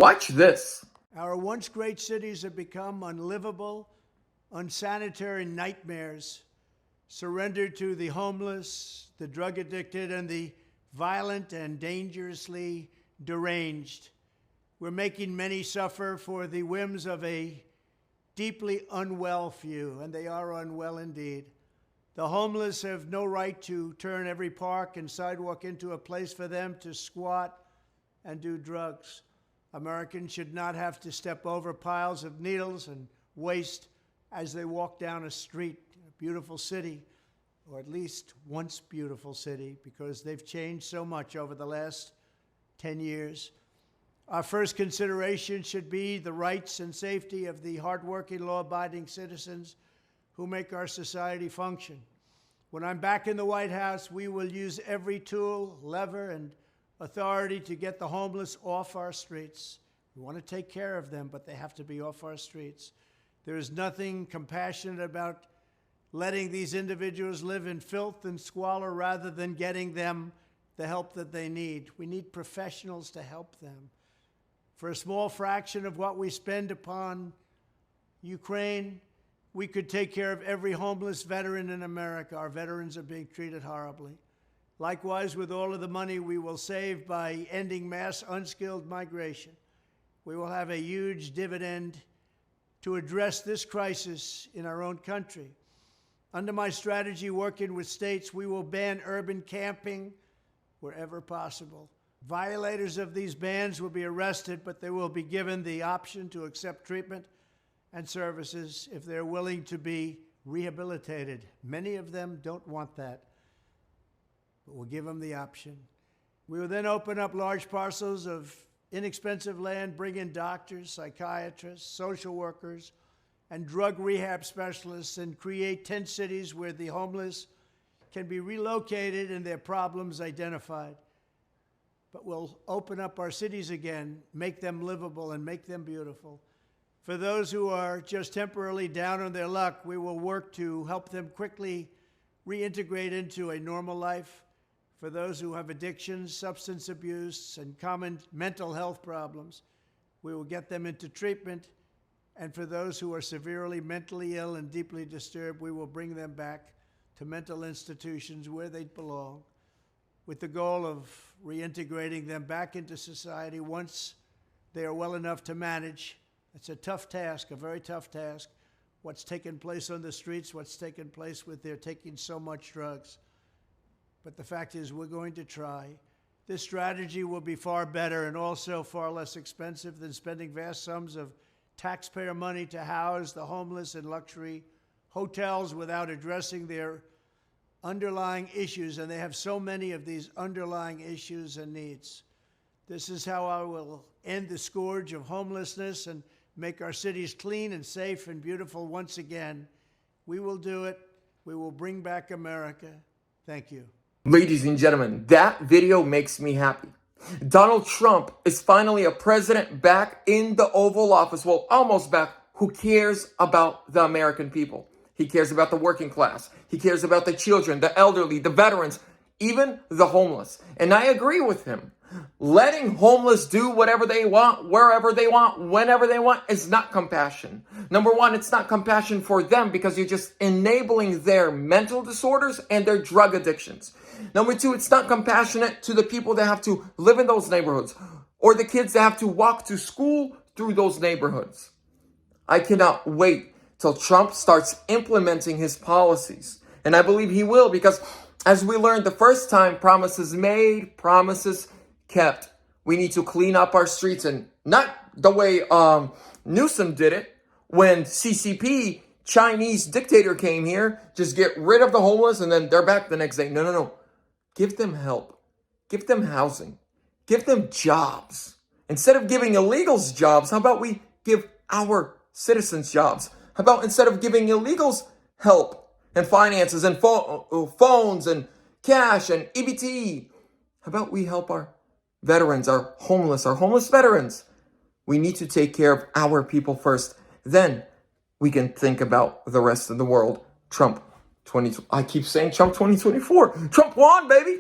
Watch this. Our once great cities have become unlivable, unsanitary nightmares, surrendered to the homeless, the drug addicted, and the violent and dangerously deranged. We're making many suffer for the whims of a deeply unwell few, and they are unwell indeed. The homeless have no right to turn every park and sidewalk into a place for them to squat and do drugs. Americans should not have to step over piles of needles and waste as they walk down a street in a beautiful city, or at least once beautiful city, because they've changed so much over the last 10 years. Our first consideration should be the rights and safety of the hardworking, law-abiding citizens who make our society function. When I'm back in the White House, we will use every tool, lever, and authority to get the homeless off our streets. We want to take care of them, but they have to be off our streets. There is nothing compassionate about letting these individuals live in filth and squalor rather than getting them the help that they need. We need professionals to help them. For a small fraction of what we spend upon Ukraine, we could take care of every homeless veteran in America. Our veterans are being treated horribly. Likewise, with all of the money we will save by ending mass unskilled migration, we will have a huge dividend to address this crisis in our own country. Under my strategy, working with states, we will ban urban camping wherever possible. Violators of these bans will be arrested, but they will be given the option to accept treatment and services if they're willing to be rehabilitated. Many of them don't want that, but we'll give them the option. We will then open up large parcels of inexpensive land, bring in doctors, psychiatrists, social workers, and drug rehab specialists, and create tent cities where the homeless can be relocated and their problems identified. But we'll open up our cities again, make them livable and make them beautiful. For those who are just temporarily down on their luck, we will work to help them quickly reintegrate into a normal life. For those who have addictions, substance abuse, and common mental health problems, we will get them into treatment. And for those who are severely mentally ill and deeply disturbed, we will bring them back to mental institutions where they belong, with the goal of reintegrating them back into society once they are well enough to manage. It's a tough task, a very tough task. What's taken place on the streets, what's taken place with their taking so much drugs. But the fact is, we're going to try. This strategy will be far better and also far less expensive than spending vast sums of taxpayer money to house the homeless in luxury hotels without addressing their underlying issues, and they have so many of these underlying issues and needs. This is how I will end the scourge of homelessness and make our cities clean and safe and beautiful once again. We will do it. We will bring back America. Thank you. Ladies and gentlemen, that video makes me happy. Donald Trump is finally a president back in the Oval Office. Well, almost back. Who cares about the American people? He cares about the working class. He cares about the children, the elderly, the veterans, even the homeless. And I agree with him. Letting homeless do whatever they want, wherever they want, whenever they want is not compassion. Number one, it's not compassion for them because you're just enabling their mental disorders and their drug addictions. Number two, it's not compassionate to the people that have to live in those neighborhoods or the kids that have to walk to school through those neighborhoods. I cannot wait till Trump starts implementing his policies. And I believe he will, because as we learned the first time, promises made, promises kept. We need to clean up our streets, and not the way Newsom did it when CCP, Chinese dictator, came here. Just get rid of the homeless and then they're back the next day. No. Give them help. Give them housing. Give them jobs. Instead of giving illegals jobs, how about we give our citizens jobs? How about instead of giving illegals help and finances and phones and cash and EBT, how about we help our veterans, our homeless veterans? We need to take care of our people first. Then we can think about the rest of the world. Trump 20. I keep saying Trump 2024. Trump won, baby.